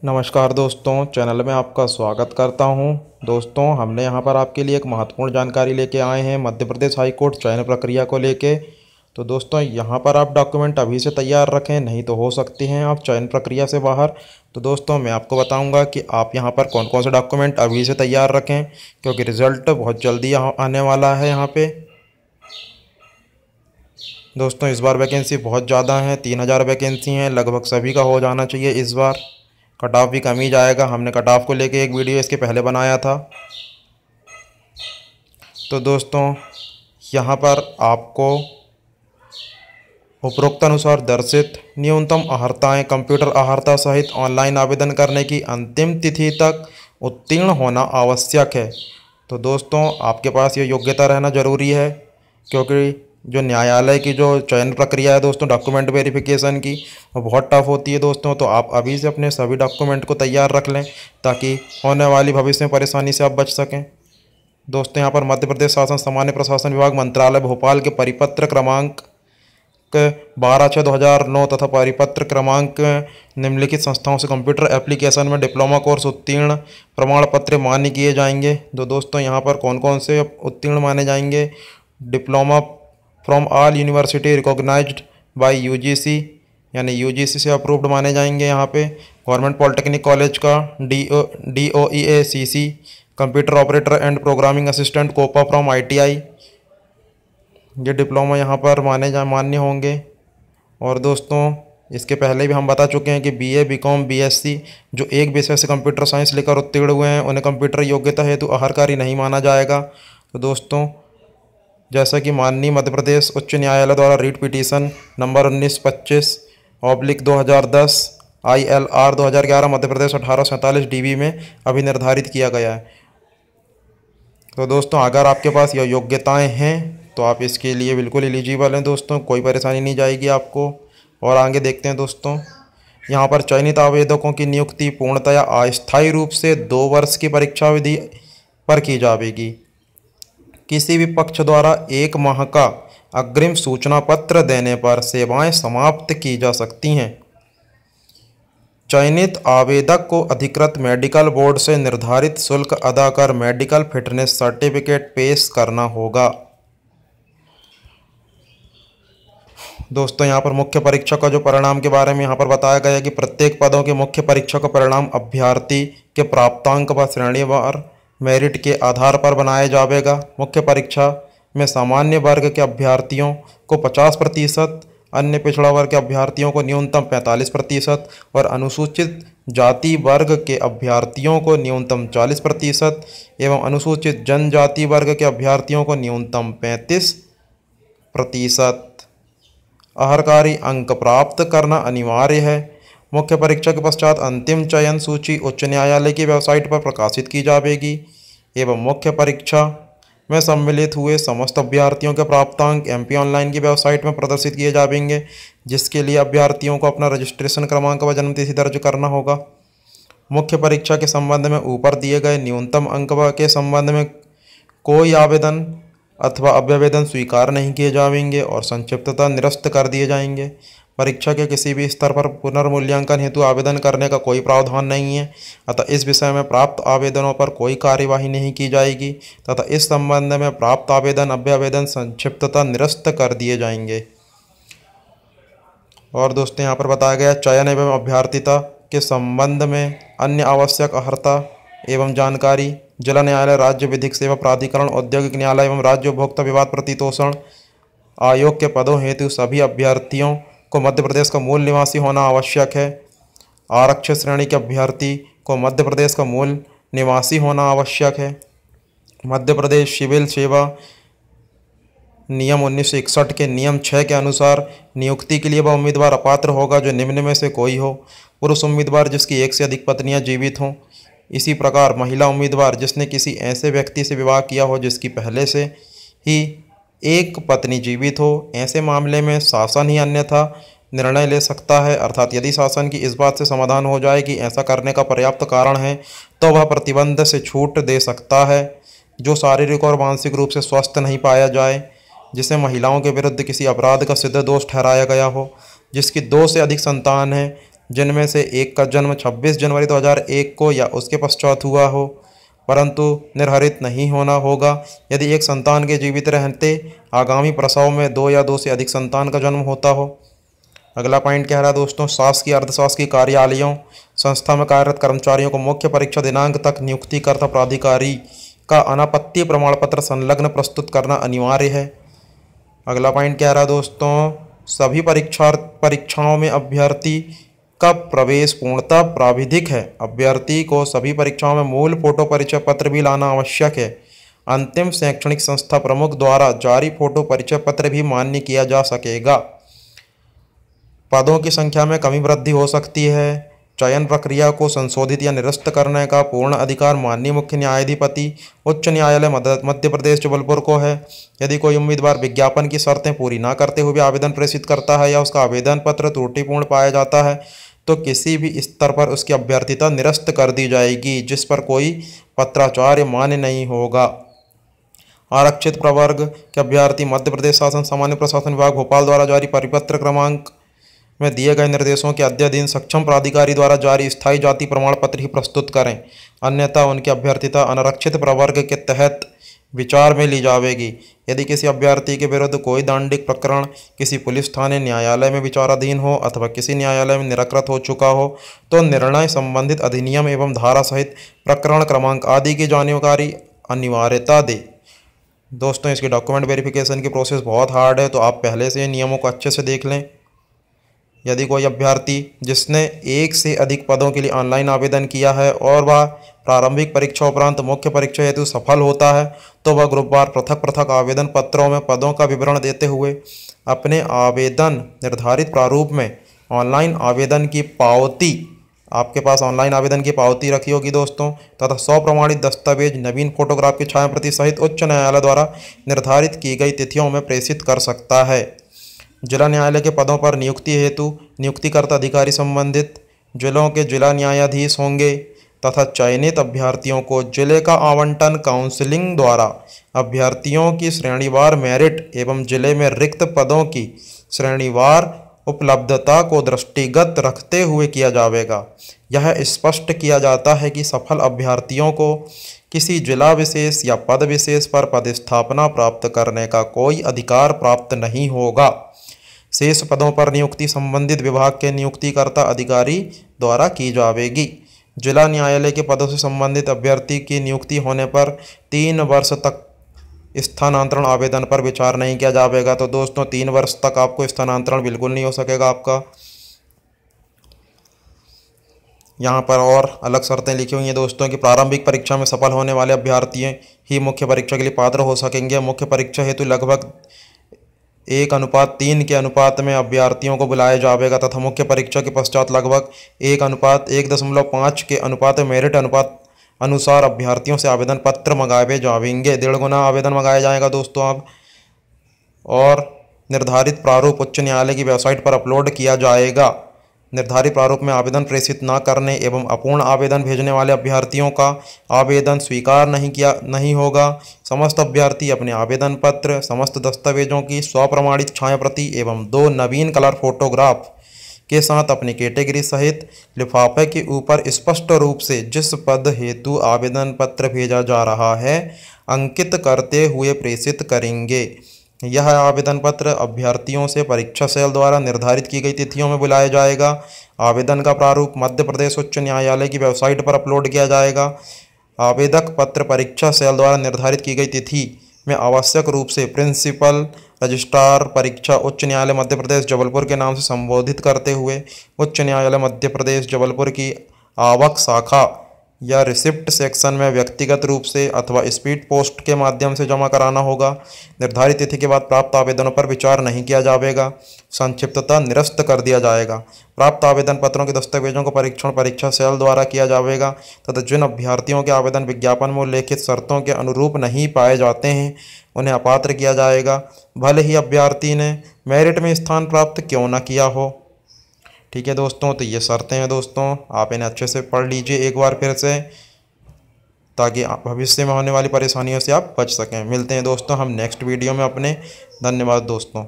नमस्कार दोस्तों, चैनल में आपका स्वागत करता हूं। दोस्तों, हमने यहां पर आपके लिए एक महत्वपूर्ण जानकारी लेके आए हैं मध्य प्रदेश हाई कोर्ट चयन प्रक्रिया को लेके। तो दोस्तों, यहां पर आप डॉक्यूमेंट अभी से तैयार रखें, नहीं तो हो सकती हैं आप चयन प्रक्रिया से बाहर। तो दोस्तों, मैं आपको बताऊंगा कि आप यहां पर कौन कौन से डॉक्यूमेंट अभी से तैयार रखें, क्योंकि रिज़ल्ट बहुत जल्दी यहाँ आने वाला है। यहाँ पे दोस्तों, इस बार वैकेंसी बहुत ज़्यादा है, 3000 वैकेंसी हैं, लगभग सभी का हो जाना चाहिए। इस बार कट ऑफ भी कम ही जाएगा। हमने कट ऑफ को लेके एक वीडियो इसके पहले बनाया था। तो दोस्तों, यहाँ पर आपको उपरोक्त अनुसार दर्शित न्यूनतम अहर्ताएँ कंप्यूटर अहर्ता सहित ऑनलाइन आवेदन करने की अंतिम तिथि तक उत्तीर्ण होना आवश्यक है। तो दोस्तों, आपके पास ये योग्यता रहना ज़रूरी है, क्योंकि जो न्यायालय की जो चयन प्रक्रिया है दोस्तों डॉक्यूमेंट वेरिफिकेशन की, वो बहुत टफ होती है दोस्तों। तो आप अभी से अपने सभी डॉक्यूमेंट को तैयार रख लें, ताकि होने वाली भविष्य में परेशानी से आप बच सकें। दोस्तों, यहाँ पर मध्य प्रदेश शासन सामान्य प्रशासन विभाग मंत्रालय भोपाल के परिपत्र क्रमांक 12/6/2009 तथा परिपत्र क्रमांक निम्नलिखित संस्थाओं से कंप्यूटर एप्लीकेशन में डिप्लोमा कोर्स उत्तीर्ण प्रमाण पत्र मान्य किए जाएंगे। तो दोस्तों, यहाँ पर कौन कौन से उत्तीर्ण माने जाएंगे? Diploma from all university recognised by UGC, यानी यूजीसी से अप्रूव्ड माने जाएंगे। यहाँ पे गवर्नमेंट पॉलिटेक्निक कॉलेज का DOEACC computer operator and programming assistant COPA from ITI, ये डिप्लोमा यहाँ पर मान्य होंगे। और दोस्तों, इसके पहले भी हम बता चुके हैं कि BA BCom BSc जो एक विषय से कंप्यूटर साइंस लेकर उत्तीर्ण हुए हैं, उन्हें कंप्यूटर योग्यता हेतु अहर्कारी नहीं माना जाएगा। तो दोस्तों, जैसा कि माननीय मध्य प्रदेश उच्च न्यायालय द्वारा REET petition number 1925/2010 ILR 2011 Madhya Pradesh 1847 DB में अभी निर्धारित किया गया है। तो दोस्तों, अगर आपके पास यह योग्यताएं हैं तो आप इसके लिए बिल्कुल एलिजिबल हैं दोस्तों, कोई परेशानी नहीं जाएगी आपको। और आगे देखते हैं दोस्तों, यहाँ पर चयनित आवेदकों की नियुक्ति पूर्णतया अस्थायी रूप से 2 वर्ष की परीक्षा अवधि पर की जाएगी। किसी भी पक्ष द्वारा 1 माह का अग्रिम सूचना पत्र देने पर सेवाएं समाप्त की जा सकती हैं। चयनित आवेदक को अधिकृत मेडिकल बोर्ड से निर्धारित शुल्क अदा कर मेडिकल फिटनेस सर्टिफिकेट पेश करना होगा। दोस्तों, यहाँ पर मुख्य परीक्षा का जो परिणाम के बारे में यहाँ पर बताया गया है कि प्रत्येक पदों के मुख्य परीक्षा का परिणाम अभ्यर्थी के प्राप्तांक व श्रेणीवार मेरिट के आधार पर बनाया जाएगा। मुख्य परीक्षा में सामान्य वर्ग के अभ्यर्थियों को 50%, अन्य पिछड़ा वर्ग के अभ्यर्थियों को न्यूनतम 45% और अनुसूचित जाति वर्ग के अभ्यर्थियों को न्यूनतम 40% एवं अनुसूचित जनजाति वर्ग के अभ्यर्थियों को न्यूनतम 35% अहर्कारी अंक प्राप्त करना अनिवार्य है। मुख्य परीक्षा के पश्चात अंतिम चयन सूची उच्च न्यायालय की वेबसाइट पर प्रकाशित की जाएगी एवं मुख्य परीक्षा में सम्मिलित हुए समस्त अभ्यर्थियों के प्राप्तांक MP ऑनलाइन की वेबसाइट में प्रदर्शित किए जाएंगे, जिसके लिए अभ्यर्थियों को अपना रजिस्ट्रेशन क्रमांक व जन्मतिथि दर्ज करना होगा। मुख्य परीक्षा के संबंध में ऊपर दिए गए न्यूनतम अंक के संबंध में कोई आवेदन अथवा अभ्यावेदन स्वीकार नहीं किए जाएंगे और संक्षिप्तता निरस्त कर दिए जाएंगे। परीक्षा के किसी भी स्तर पर पुनर्मूल्यांकन हेतु आवेदन करने का कोई प्रावधान नहीं है, अतः इस विषय में प्राप्त आवेदनों पर कोई कार्यवाही नहीं की जाएगी तथा इस संबंध में प्राप्त आवेदन अभ्यावेदन संक्षिप्तता निरस्त कर दिए जाएंगे। और दोस्तों, यहाँ पर बताया गया चयन एवं अभ्यर्थिता के संबंध में अन्य आवश्यक अहर्ता एवं जानकारी जिला न्यायालय, राज्य विधिक सेवा प्राधिकरण, औद्योगिक न्यायालय एवं राज्य उपभोक्ता विवाद प्रतितोषण आयोग के पदों हेतु सभी अभ्यर्थियों को मध्य प्रदेश का मूल निवासी होना आवश्यक है। आरक्षित श्रेणी के अभ्यर्थी को मध्य प्रदेश का मूल निवासी होना आवश्यक है। मध्य प्रदेश सिविल सेवा नियम 1961 के नियम 6 के अनुसार नियुक्ति के लिए वह उम्मीदवार अपात्र होगा जो निम्न में से कोई हो: पुरुष उम्मीदवार जिसकी एक से अधिक पत्नियां जीवित हों। इसी प्रकार महिला उम्मीदवार जिसने किसी ऐसे व्यक्ति से विवाह किया हो जिसकी पहले से ही एक पत्नी जीवित हो। ऐसे मामले में शासन ही अन्यथा निर्णय ले सकता है, अर्थात यदि शासन की इस बात से समाधान हो जाए कि ऐसा करने का पर्याप्त कारण है तो वह प्रतिबंध से छूट दे सकता है। जो शारीरिक और मानसिक रूप से स्वस्थ नहीं पाया जाए, जिसे महिलाओं के विरुद्ध किसी अपराध का सिद्ध दोष ठहराया गया हो, जिसकी 2 से अधिक संतान है जिनमें से एक का जन्म 26 जनवरी 2001 को या उसके पश्चात हुआ हो, परंतु निर्धारित नहीं होना होगा यदि एक संतान के जीवित रहते आगामी प्रसव में 2 या 2 से अधिक संतान का जन्म होता हो। अगला पॉइंट कह रहा है दोस्तों, शासकीय अर्धशासकीय कार्यालयों संस्था में कार्यरत कर्मचारियों को मुख्य परीक्षा दिनांक तक नियुक्तिकर्ता प्राधिकारी का अनापत्ति प्रमाण पत्र संलग्न प्रस्तुत करना अनिवार्य है। अगला पॉइंट कह रहा है दोस्तों, सभी परीक्षाओं में अभ्यर्थी का प्रवेश पूर्णतः प्राविधिक है। अभ्यर्थी को सभी परीक्षाओं में मूल फोटो परिचय पत्र भी लाना आवश्यक है। अंतिम शैक्षणिक संस्था प्रमुख द्वारा जारी फोटो परिचय पत्र भी मान्य किया जा सकेगा। पदों की संख्या में कमी वृद्धि हो सकती है। चयन प्रक्रिया को संशोधित या निरस्त करने का पूर्ण अधिकार माननीय मुख्य न्यायाधिपति उच्च न्यायालय मध्य प्रदेश जबलपुर को है। यदि कोई उम्मीदवार विज्ञापन की शर्तें पूरी न करते हुए आवेदन प्रेषित करता है या उसका आवेदन पत्र त्रुटिपूर्ण पाया जाता है तो किसी भी स्तर पर उसकी अभ्यर्थिता निरस्त कर दी जाएगी, जिस पर कोई पत्राचार मान्य नहीं होगा। आरक्षित प्रवर्ग के अभ्यर्थी मध्य प्रदेश शासन सामान्य प्रशासन विभाग भोपाल द्वारा जारी परिपत्र क्रमांक में दिए गए निर्देशों के अद्यतन सक्षम प्राधिकारी द्वारा जारी स्थायी जाति प्रमाण पत्र ही प्रस्तुत करें, अन्यथा उनकी अभ्यर्थिता अनारक्षित प्रवर्ग के तहत विचार में ली जाएगी। यदि किसी अभ्यर्थी के विरुद्ध कोई दंडिक प्रकरण किसी पुलिस थाने न्यायालय में विचाराधीन हो अथवा किसी न्यायालय में निराकृत हो चुका हो तो निर्णय संबंधित अधिनियम एवं धारा सहित प्रकरण क्रमांक आदि की जानकारी अनिवार्यता दे। दोस्तों, इसकी डॉक्यूमेंट वेरिफिकेशन की प्रोसेस बहुत हार्ड है, तो आप पहले से नियमों को अच्छे से देख लें। यदि कोई अभ्यर्थी जिसने एक से अधिक पदों के लिए ऑनलाइन आवेदन किया है और वह प्रारंभिक परीक्षा उपरांत मुख्य परीक्षा हेतु सफल होता है तो वह ग्रुपवार पृथक पृथक आवेदन पत्रों में पदों का विवरण देते हुए अपने आवेदन निर्धारित प्रारूप में ऑनलाइन आवेदन की पावती, आपके पास ऑनलाइन आवेदन की पावती रखी होगी दोस्तों, तथा 100 प्रमाणित दस्तावेज नवीन फोटोग्राफ की छायाप्रति सहित उच्च न्यायालय द्वारा निर्धारित की गई तिथियों में प्रेषित कर सकता है। जिला न्यायालय के पदों पर नियुक्ति हेतु नियुक्तिकर्ता अधिकारी संबंधित जिलों के जिला न्यायाधीश होंगे तथा चयनित अभ्यर्थियों को जिले का आवंटन काउंसलिंग द्वारा अभ्यर्थियों की श्रेणीवार मेरिट एवं जिले में रिक्त पदों की श्रेणीवार उपलब्धता को दृष्टिगत रखते हुए किया जाएगा। यह स्पष्ट किया जाता है कि सफल अभ्यर्थियों को किसी जिला विशेष या पद विशेष पर पदस्थापना प्राप्त करने का कोई अधिकार प्राप्त नहीं होगा। शेष पदों पर नियुक्ति संबंधित विभाग के नियुक्तिकर्ता अधिकारी द्वारा की जाएगी। जिला न्यायालय के पदों से संबंधित अभ्यर्थी की नियुक्ति होने पर 3 वर्ष तक स्थानांतरण आवेदन पर विचार नहीं किया जाएगा। तो दोस्तों, 3 वर्ष तक आपको स्थानांतरण बिल्कुल नहीं हो सकेगा आपका। यहाँ पर और अलग शर्तें लिखी हुई हैं दोस्तों कि प्रारंभिक परीक्षा में सफल होने वाले अभ्यर्थी ही मुख्य परीक्षा के लिए पात्र हो सकेंगे। मुख्य परीक्षा हेतु लगभग 1:3 के अनुपात में अभ्यर्थियों को बुलाया जाएगा तथा मुख्य परीक्षा के पश्चात लगभग 1:1.5 के अनुपात में मेरिट अनुपात अनुसार अभ्यर्थियों से आवेदन पत्र मंगाए जाएंगे। 1.5 गुना आवेदन मंगाया जाएगा दोस्तों अब, और निर्धारित प्रारूप उच्च न्यायालय की वेबसाइट पर अपलोड किया जाएगा। निर्धारित प्रारूप में आवेदन प्रेषित न करने एवं अपूर्ण आवेदन भेजने वाले अभ्यर्थियों का आवेदन स्वीकार नहीं होगा। समस्त अभ्यर्थी अपने आवेदन पत्र, समस्त दस्तावेजों की स्वप्रमाणित छायाप्रति एवं 2 नवीन कलर फोटोग्राफ के साथ अपनी कैटेगरी सहित लिफाफे के ऊपर स्पष्ट रूप से जिस पद हेतु आवेदन पत्र भेजा जा रहा है अंकित करते हुए प्रेषित करेंगे। यह आवेदन पत्र अभ्यर्थियों से परीक्षा सेल द्वारा निर्धारित की गई तिथियों में बुलाया जाएगा। आवेदन का प्रारूप मध्य प्रदेश उच्च न्यायालय की वेबसाइट पर अपलोड किया जाएगा। आवेदक पत्र परीक्षा सेल द्वारा निर्धारित की गई तिथि में आवश्यक रूप से प्रिंसिपल रजिस्ट्रार परीक्षा उच्च न्यायालय मध्य प्रदेश जबलपुर के नाम से संबोधित करते हुए उच्च न्यायालय मध्य प्रदेश जबलपुर की आवक शाखा या रिसिप्ट सेक्शन में व्यक्तिगत रूप से अथवा स्पीड पोस्ट के माध्यम से जमा कराना होगा। निर्धारित तिथि के बाद प्राप्त आवेदनों पर विचार नहीं किया जाएगा, संक्षिप्तता निरस्त कर दिया जाएगा। प्राप्त आवेदन पत्रों के दस्तावेजों का परीक्षण परीक्षा सेल द्वारा किया जाएगा तथा जिन अभ्यर्थियों के आवेदन विज्ञापन में उल्लेखित शर्तों के अनुरूप नहीं पाए जाते हैं उन्हें अपात्र किया जाएगा, भले ही अभ्यर्थी ने मेरिट में स्थान प्राप्त क्यों न किया हो। ठीक है दोस्तों, तो ये शर्तें हैं दोस्तों, आप इन्हें अच्छे से पढ़ लीजिए एक बार फिर से ताकि भविष्य में होने वाली परेशानियों से आप बच सकें। मिलते हैं दोस्तों हम नेक्स्ट वीडियो में अपने। धन्यवाद दोस्तों।